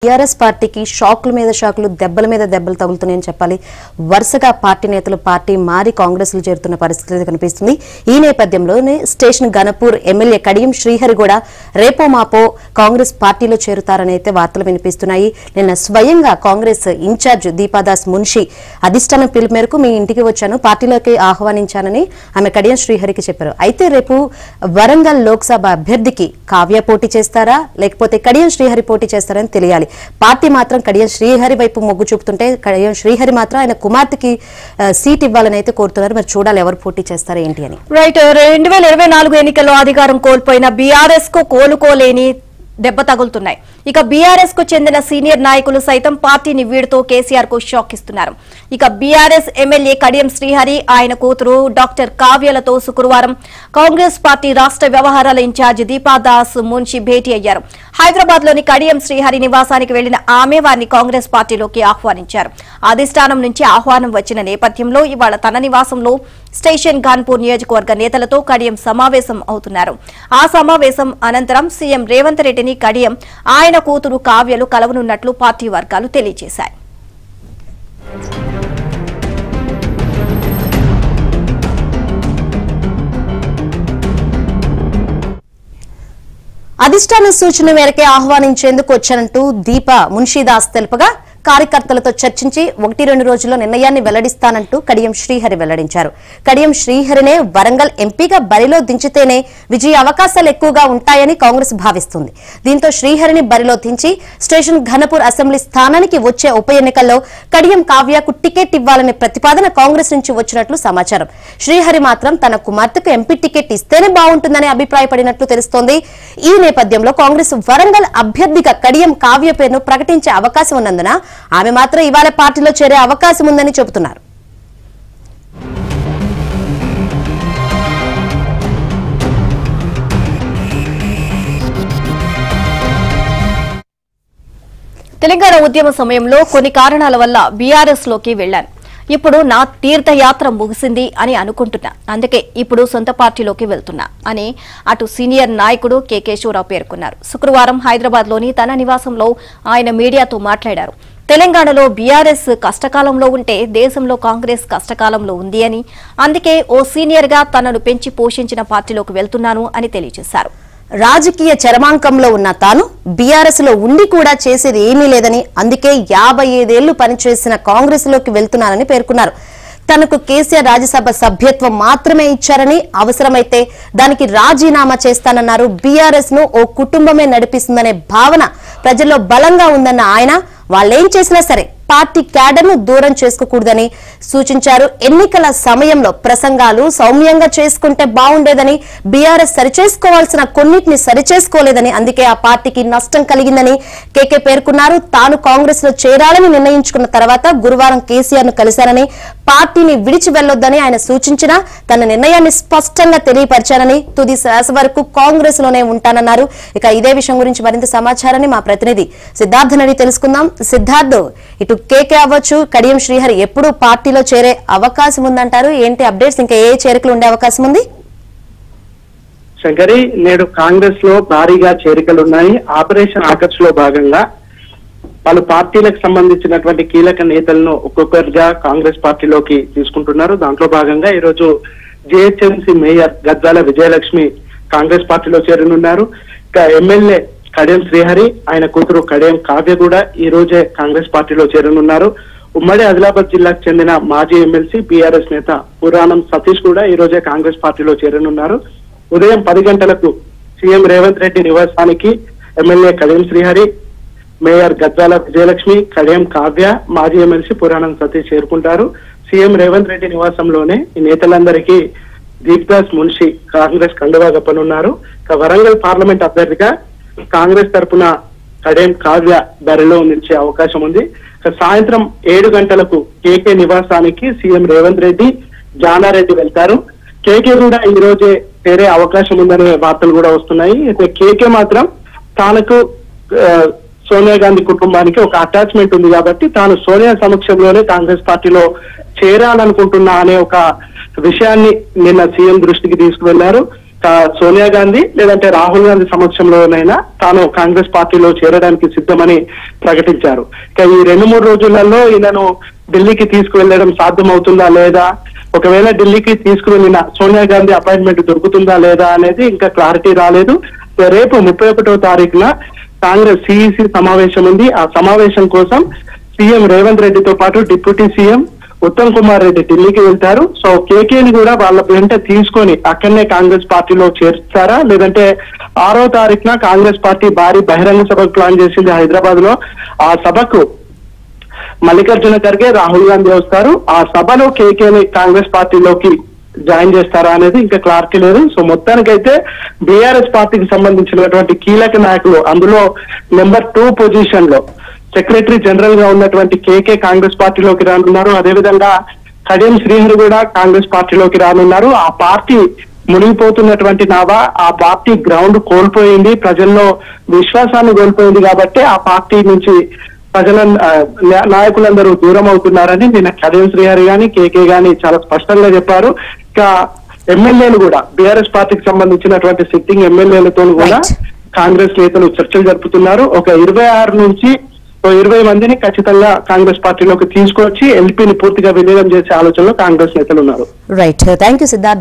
TRS పార్టీకి షాకుల మీద షాకులు దెబ్బల మీద దెబ్బలు తగులుతున్నాయని చెప్పాలి. వరుసగా పార్టీ నేతలు పార్టీ మారి కాంగ్రెస్ లో చేరుతున్న పరిస్థితి కనిపిస్తుంది. ఈ నేపథ్యంలోనే స్టేషన్ గణపూర్ ఎమ్మెల్యే కడియం శ్రీహరి కూడా రేపో మాపో కాంగ్రెస్ పార్టీలో చేరుతారని అయితే వార్తలు వినిపిస్తున్నాయి. నిన్న స్వయంగా కాంగ్రెస్ ఇన్ఛార్జ్ దీపాదాస్ మున్షి అధిష్టానం పిలుపు మేరకు మీ ఇంటికి వచ్చాను, పార్టీలోకి ఆహ్వానించానని ఆమె కడియం శ్రీహరికి చెప్పారు. అయితే రేపు వరంగల్ లోక్సభ అభ్యర్థికి కావ్య పోటీ చేస్తారా లేకపోతే కడియం శ్రీహరి పోటీ చేస్తారని తెలియాలి. పార్టీ మాత్రం కడియం శ్రీహరి వైపు మొగ్గు చూపుతుంటే కడియం శ్రీహరి మాత్రం ఆయన కుమార్తెకి సీట్ ఇవ్వాలని అయితే కోరుతున్నారు. మరి చూడాలి ఎవరు పోటీ చేస్తారో ఏంటి అని. రైట్. 2024 ఎన్నికల్లో అధికారం కోల్పోయిన బీఆర్ఎస్ కు కోలుకోలేని దెబ్బ తగులుతున్నాయి. ఇక బీఆర్ఎస్ కు చెందిన సీనియర్ నాయకులు సైతం పార్టీని వీడుతో కేసీఆర్ కు షాక్ ఇస్తున్నారు. ఇక బీఆర్ఎస్ ఎమ్మెల్యే కడియం శ్రీహరి ఆయన కూతురు డాక్టర్ కావ్యలతో శుక్రవారం కాంగ్రెస్ పార్టీ రాష్ట్ర వ్యవహారాల ఇన్ఛార్జ్ దీపాదాస్ మున్షి భేటీ అయ్యారు. హైదరాబాద్ లోని కడియం శ్రీహరి నివాసానికి వెళ్లిన ఆమె వారిని కాంగ్రెస్ పార్టీలోకి ఆహ్వానించారు. అధిష్టానం నుంచి ఆహ్వానం వచ్చిన నేపథ్యంలో ఇవాళ తన నివాసంలో స్టేషన్ కాన్పూర్ నియోజకవర్గ నేతలతో కడియం సమావేశం అవుతున్నారు. ఆ సమావేశం అనంతరం సీఎం రేవంత్ రెడ్డిని కడియం ఆయన కూతురు కావ్యలు కలవనున్నట్లు పార్టీ వర్గాలు తెలియజేశాయి. అధిష్టాన సూచన మేరకే ఆహ్వానించేందుకు వచ్చానంటూ దీప మున్షీదాస్ తెలుపగా కార్యకర్తలతో చర్చించి 1-2 రోజుల్లో నిర్ణయాన్ని వెల్లడిస్తానంటూ కడియం శ్రీహరి వెల్లడించారు. కడియం శ్రీహరినే వరంగల్ ఎంపీగా బరిలో దించితేనే విజయ అవకాశాలు ఎక్కువగా ఉంటాయని కాంగ్రెస్ భావిస్తుంది. దీంతో శ్రీహరిని బరిలో దించి స్టేషన్ ఘనపూర్ అసెంబ్లీ స్థానానికి వచ్చే ఉప ఎన్నికల్లో కడియం కావ్యకు టికెట్ ఇవ్వాలనే ప్రతిపాదన కాంగ్రెస్ నుంచి వచ్చినట్లు సమాచారం. శ్రీహరి మాత్రం తన కుమార్తెకు ఎంపీ టికెట్ ఇస్తేనే బాగుంటుందని అభిప్రాయపడినట్లు తెలుస్తోంది. ఈ నేపథ్యంలో కాంగ్రెస్ వరంగల్ అభ్యర్థిగా కడియం కావ్య పేరును ప్రకటించే అవకాశం ఉన్నందున ఆమె మాత్రం ఇవాళ పార్టీలో చేరే అవకాశం ఉందని చెబుతున్నారు. తెలంగాణ ఉద్యమ సమయంలో కొన్ని కారణాల వల్ల బీఆర్ఎస్ లోకి వెళ్లాను. ఇప్పుడు నా తీర్థయాత్ర ముగిసింది అని అనుకుంటున్నా, అందుకే ఇప్పుడు సొంత పార్టీలోకి వెళ్తున్నా అని అటు సీనియర్ నాయకుడు కె కేశవరావు పేర్కొన్నారు. శుక్రవారం హైదరాబాద్ లోని తన నివాసంలో ఆయన మీడియాతో మాట్లాడారు. తెలంగాణలో బీఆర్ఎస్ కష్టకాలంలో ఉంటే దేశంలో కాంగ్రెస్ కష్టకాలంలో ఉంది అని, అందుకే ఓ సీనియర్ గా తనను పెంచి పోషించిన పార్టీలోకి వెళ్తున్నాను అని తెలియజేశారు. రాజకీయ చరమాంకంలో ఉన్న తాను బీఆర్ఎస్ లో ఉండి కూడా చేసేది ఏమీ లేదని, అందుకే 55 ఏళ్లు పనిచేసిన కాంగ్రెస్ లోకి వెళ్తున్నానని పేర్కొన్నారు. తనకు కేసీఆర్ రాజ్యసభ సభ్యత్వం మాత్రమే ఇచ్చారని, అవసరమైతే దానికి రాజీనామా చేస్తానన్నారు. బీఆర్ఎస్ ను ఓ కుటుంబమే నడిపిస్తుందనే భావన ప్రజల్లో బలంగా ఉందన్న ఆయన వాళ్ళేం చేసినా సరే పార్టీ క్యాడర్ ను దూరం చేసుకోకూడదని సూచించారు. ఎన్నికల సమయంలో ప్రసంగాలు సౌమ్యంగా చేసుకుంటే బాగుండేదని, బీఆర్ఎస్ సరిచేసుకోవాల్సిన కొన్నిటిని సరిచేసుకోలేదని, అందుకే ఆ పార్టీకి నష్టం కలిగిందని కేకే పేర్కొన్నారు. తాను కాంగ్రెస్ లో చేరాలని నిర్ణయించుకున్న తర్వాత గురువారం కేసీఆర్ ను కలిశారని, పార్టీని విడిచి వెళ్లొద్దని ఆయన సూచించినా తన నిర్ణయాన్ని స్పష్టంగా తెలియపరిచారని, తుది శ్వాస వరకు కాంగ్రెస్ లోనే ఉంటానన్నారు. ఇక ఇదే విషయం గురించి మరింత సమాచారాన్ని మా ప్రతినిధి సిద్ధార్థ్ నడి తెలుసుకుందాం. సిద్ధార్థ్, ఇటు కేకే అవ్వచ్చు, కడియం శ్రీహరి ఎప్పుడు పార్టీలో చేరే అవకాశం ఉందంటారు? ఏంటి అప్డేట్స్? ఇంకా ఏ చేరికలు ఉండే అవకాశం ఉంది? శంకరి, నేడు కాంగ్రెస్ లో భారీగా చేరికలున్నాయి. ఆపరేషన్ ఆకర్ష్ లో భాగంగా పలు పార్టీలకు సంబంధించినటువంటి కీలక నేతలను ఒక్కొక్కరిగా కాంగ్రెస్ పార్టీలోకి తీసుకుంటున్నారు. దాంట్లో భాగంగా ఈరోజు జేహెచ్ఎంసీ మేయర్ గద్వాల విజయలక్ష్మి కాంగ్రెస్ పార్టీలో చేరనున్నారు. ఇక ఎమ్మెల్యే కడియం శ్రీహరి, ఆయన కూతురు కడియం కావ్య కూడా ఈ రోజే కాంగ్రెస్ పార్టీలో చేరనున్నారు. ఉమ్మడి ఆదిలాబాద్ జిల్లాకు చెందిన మాజీ ఎమ్మెల్సీ బీఆర్ఎస్ నేత పురాణం సతీష్ కూడా ఈ రోజే కాంగ్రెస్ పార్టీలో చేరనున్నారు. ఉదయం 10 గంటలకు సీఎం రేవంత్ రెడ్డి నివాసానికి ఎమ్మెల్యే కడియం శ్రీహరి, మేయర్ గద్వాల విజయలక్ష్మి, కడియం కావ్య, మాజీ ఎమ్మెల్సీ పురాణం సతీష్ చేరుకుంటారు. సీఎం రేవంత్ రెడ్డి నివాసంలోనే ఈ నేతలందరికీ దీప్దాస్ మున్షి కాంగ్రెస్ కండువా కప్పనున్నారు. వరంగల్ పార్లమెంట్ అభ్యర్థిగా కాంగ్రెస్ తరఫున కడియం కావ్య బరిలో నిలిచే అవకాశం ఉంది. సాయంత్రం 7 గంటలకు కేకే నివాసానికి సీఎం రేవంత్ రెడ్డి, జానారెడ్డి వెళ్తారు. కేకే కూడా ఈ రోజే చేరే అవకాశం ఉందనే వార్తలు కూడా వస్తున్నాయి. అయితే కేకే మాత్రం తనకు సోనియా గాంధీ కుటుంబానికి ఒక అటాచ్మెంట్ ఉంది కాబట్టి తాను సోనియా సమక్షంలోనే కాంగ్రెస్ పార్టీలో చేరాలనుకుంటున్నా అనే ఒక విషయాన్ని నిన్న సీఎం దృష్టికి తీసుకువెళ్లారు. సోనియా గాంధీ లేదంటే రాహుల్ గాంధీ సమక్షంలోనైనా తాను కాంగ్రెస్ పార్టీలో చేరడానికి సిద్ధమని ప్రకటించారు. ఇక ఈ 2-3 రోజులలో ఈయనను ఢిల్లీకి తీసుకువెళ్లడం సాధ్యమవుతుందా లేదా, ఒకవేళ ఢిల్లీకి తీసుకువెళ్లిన సోనియా గాంధీ అపాయింట్మెంట్ దొరుకుతుందా లేదా అనేది ఇంకా క్లారిటీ రాలేదు. రేపు 31వ తారీఖున కాంగ్రెస్ సిఇసి సమావేశం ఉంది. ఆ సమావేశం కోసం సీఎం రేవంత్ రెడ్డితో పాటు డిప్యూటీ సీఎం ఉత్తమ్ కుమార్ రెడ్డి ఢిల్లీకి వెళ్తారు. సో కేకేని కూడా వాళ్ళ వెంట తీసుకొని అక్కడనే కాంగ్రెస్ పార్టీలో చేర్చారా, లేదంటే 6వ తారీఖున కాంగ్రెస్ పార్టీ భారీ బహిరంగ సభకు ప్లాన్ చేసింది హైదరాబాద్ లో. ఆ సభకు మల్లికార్జున ఖర్గే, రాహుల్ గాంధీ వస్తారు. ఆ సభలో కేకేని కాంగ్రెస్ పార్టీలోకి జాయిన్ చేస్తారా అనేది ఇంకా క్లారిటీ లేదు. సో మొత్తానికైతే బీఆర్ఎస్ పార్టీకి సంబంధించినటువంటి కీలక నాయకులు, అందులో నెంబర్ 2 పొజిషన్ లో సెక్రటరీ జనరల్ గా ఉన్నటువంటి కేకే కాంగ్రెస్ పార్టీలోకి రానున్నారు. అదేవిధంగా కడియం శ్రీహరి కూడా కాంగ్రెస్ పార్టీలోకి రానున్నారు. ఆ పార్టీ మునిగిపోతున్నటువంటి నావా, ఆ పార్టీ గ్రౌండ్ కోల్పోయింది, ప్రజల్లో విశ్వాసాన్ని కోల్పోయింది. కాబట్టి ఆ పార్టీ నుంచి ప్రజల నాయకులందరూ దూరం అవుతున్నారని నిన్న కడియం శ్రీహరి గాని కేకే గాని చాలా స్పష్టంగా చెప్పారు. ఇక ఎమ్మెల్యేలు కూడా బీఆర్ఎస్ పార్టీకి సంబంధించినటువంటి సిట్టింగ్ ఎమ్మెల్యేలతో కూడా కాంగ్రెస్ నేతలు చర్చలు జరుపుతున్నారు. ఒక 26 నుంచి 20 మందిని ఖచ్చితంగా కాంగ్రెస్ పార్టీలోకి తీసుకొచ్చి ఎల్పీని పూర్తిగా విలీనం చేసే ఆలోచనలో కాంగ్రెస్ నేతలు ఉన్నారు. Right, thank you Siddharth.